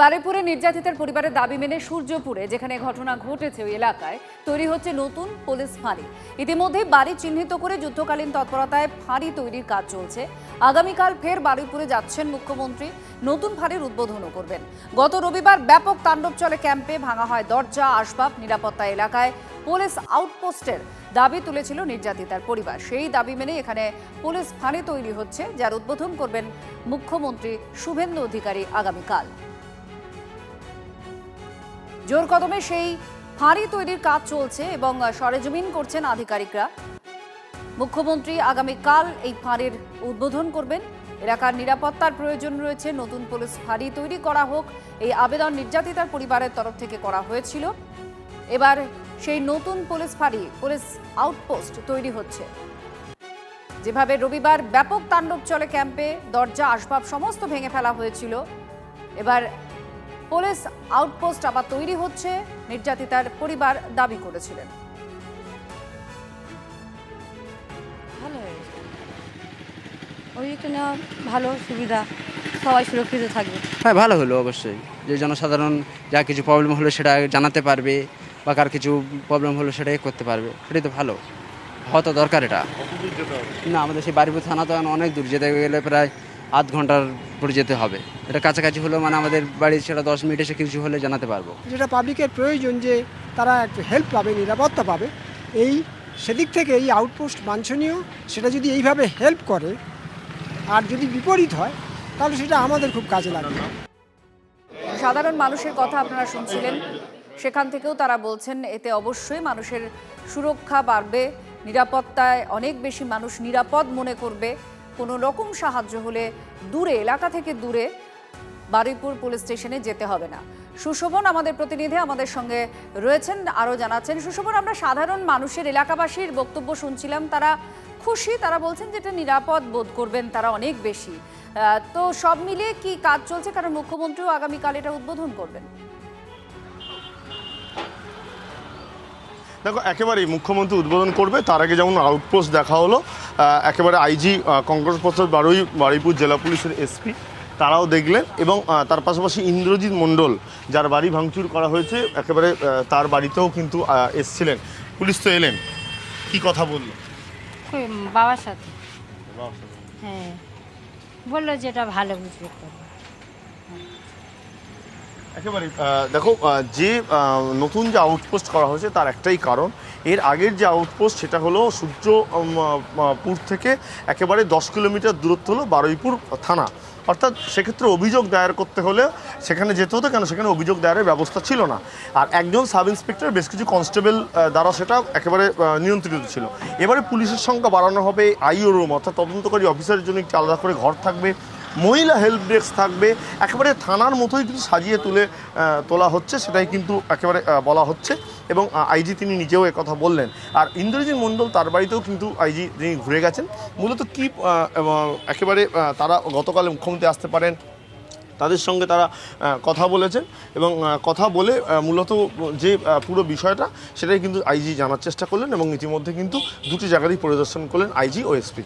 বারুইপুরে নির্যাতিতার পরিবারের দাবি মেনে সূর্যপুরে যেখানে ঘটনা ঘটেছে ওই এলাকায় তৈরি হচ্ছে নতুন পুলিশ ফাঁড়ি। ইতিমধ্যে বাড়ি চিহ্নিত করে যুদ্ধকালীন তৎপরতায় ফাঁড়ি তৈরির কাজ চলছে। আগামীকাল ফের বারুইপুরে যাচ্ছেন মুখ্যমন্ত্রী, নতুন ফাঁড়ির উদ্বোধনও করবেন। গত রবিবার ব্যাপক তাণ্ডব চলে ক্যাম্পে, ভাঙা হয় দরজা আসবাব। নিরাপত্তা এলাকায় পুলিশ আউটপোস্টের দাবি তুলেছিল নির্যাতিতার পরিবার। সেই দাবি মেনে এখানে পুলিশ ফাঁড়ি তৈরি হচ্ছে, যার উদ্বোধন করবেন মুখ্যমন্ত্রী শুভেন্দু অধিকারী আগামীকাল। জোর কদমে সেই ফাঁড়ি তৈরির কাজ চলছে এবং সরেজমিন করছেন আধিকারিকরা। মুখ্যমন্ত্রী আগামীকাল এই ফাঁড়ির উদ্বোধন করবেন। এলাকার নিরাপত্তার প্রয়োজন রয়েছে, নতুন পুলিশ ফাঁড়ি তৈরি করা হোক, এই আবেদন নির্যাতিতার পরিবারের তরফ থেকে করা হয়েছিল। এবার সেই নতুন পুলিশ ফাঁড়ি, পুলিশ আউটপোস্ট তৈরি হচ্ছে। যেভাবে রবিবার ব্যাপক তাণ্ডব চলে ক্যাম্পে, দরজা আসবাব সমস্ত ভেঙে ফেলা হয়েছিল, এবার পুলিশ আউটপোস্ট আবার তৈরি হচ্ছে, নির্যাতিতার পরিবার দাবি করেছিলেন। ভালো হয়েছে, ওইখানে ভালো সুবিধা, সবাই সুরক্ষিত থাকবে। হ্যাঁ, ভালো হলো অবশ্যই। যে জনসাধারণ যা কিছু প্রবলেম হলো সেটা জানাতে পারবে, বা কার কিছু প্রবলেম হলো সেটাই করতে পারবে, সেটাই তো ভালো, হয়তো দরকার এটা। না, আমাদের সেই বারুইপুর থানা তো অনেক দূর, যেতে গেলে প্রায় আধ ঘন্টার পরে যেতে হবে। এটা কাছাকাছি হলো মানে আমাদের বাড়ি সেটা 10 মিনিট এসে কিছু হলে জানাতে পারবো। যেটা পাবলিকের প্রয়োজন, যে তারা একটু হেল্প পাবে, নিরাপত্তা পাবে, এই সেদিক থেকে এই আউটপোস্ট বাঞ্ছনীয়। সেটা যদি এইভাবে হেল্প করে আর যদি বিপরীত হয় তাহলে সেটা আমাদের খুব কাজে লাগবে। সাধারণ মানুষের কথা আপনারা শুনছিলেন, সেখান থেকেও তারা বলছেন এতে অবশ্যই মানুষের সুরক্ষা বাড়বে, নিরাপত্তায় অনেক বেশি মানুষ নিরাপদ মনে করবে। কোনো রকম সাহায্য হলে দূরে, এলাকা থেকে দূরে বারুইপুর পুলিশ স্টেশনে যেতে হবে না। সুশোভন আমাদের প্রতিনিধি আমাদের সঙ্গে রয়েছেন, আরও জানাচ্ছেন। সুশোভন, আমরা সাধারণ মানুষের, এলাকাবাসীর বক্তব্য শুনছিলাম, তারা খুশি, তারা বলছেন যেটা নিরাপদ বোধ করবেন তারা অনেক বেশি। তো সব মিলিয়ে কি কাজ চলছে, কারণ মুখ্যমন্ত্রীও আগামীকাল এটা উদ্বোধন করবেন? দেখো, একেবারেই মুখ্যমন্ত্রী উদ্বোধন করবে, তার আগে যেমন আউটপোস্ট দেখা হলো, একেবারে আইজি কঙ্কজ প্রসাদ বারুইপুর জেলা পুলিশের এসপি তারাও দেখলেন, এবং তার পাশাপাশি ইন্দ্রজিৎ মণ্ডল, যার বাড়ি ভাঙচুর করা হয়েছে, একেবারে তার বাড়িতেও কিন্তু এসছিলেন। পুলিশ তো এলেন, কি কথা বললো? বাবার সাথে, হ্যাঁ, বললো যেটা ভালো বুঝবে। একেবারে দেখো, যে নতুন যে আউটপোস্ট করা হয়েছে তার একটাই কারণ, এর আগের যে আউটপোস্ট সেটা হলো সূর্যপুর থেকে একেবারে 10 কিলোমিটার দূরত্ব হলো বারুইপুর থানা। অর্থাৎ সেক্ষেত্রে অভিযোগ দায়ের করতে হলে সেখানে যেতে হতো, কেন সেখানে অভিযোগ দায়েরের ব্যবস্থা ছিল না। আর একজন সাব ইন্সপেক্টর, বেশ কিছু কনস্টেবল দ্বারা সেটা একেবারে নিয়ন্ত্রিত ছিল। এবারে পুলিশের সংখ্যা বাড়ানো হবে, আইও রুম অর্থাৎ তদন্তকারী অফিসারের জন্য একটি আলাদা করে ঘর থাকবে, মহিলা হেল্প ডেস্ক থাকবে, একেবারে থানার মতোই কিন্তু সাজিয়ে তোলা হচ্ছে, সেটাই কিন্তু একেবারে বলা হচ্ছে। এবং আইজি তিনি নিজেও একথা বললেন। আর ইন্দ্রজিৎ মণ্ডল, তার বাড়িতেও কিন্তু আইজি তিনি ঘুরে গেছেন। মূলত কি একেবারে তারা গতকাল মুখ্যমন্ত্রী আসতে পারেন, তাদের সঙ্গে তারা কথা বলেছেন, এবং কথা বলে মূলত যে পুরো বিষয়টা সেটাই কিন্তু আইজি জানার চেষ্টা করলেন, এবং ইতিমধ্যে কিন্তু দুটি জায়গারই পরিদর্শন করলেন আইজি ও এসপি।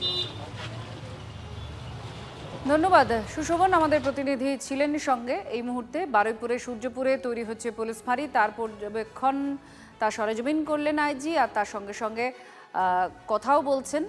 ধন্যবাদ সুশোভন, আমাদের প্রতিনিধি ছিলেন সঙ্গে। এই মুহূর্তে বারুইপুরে সূর্যপুরে তৈরি হচ্ছে পুলিশ ফাঁড়ি, তার পর্যবেক্ষণ, তা সরেজমিন করলেন আইজি, আর তার সঙ্গে সঙ্গে কথাও বলছেন।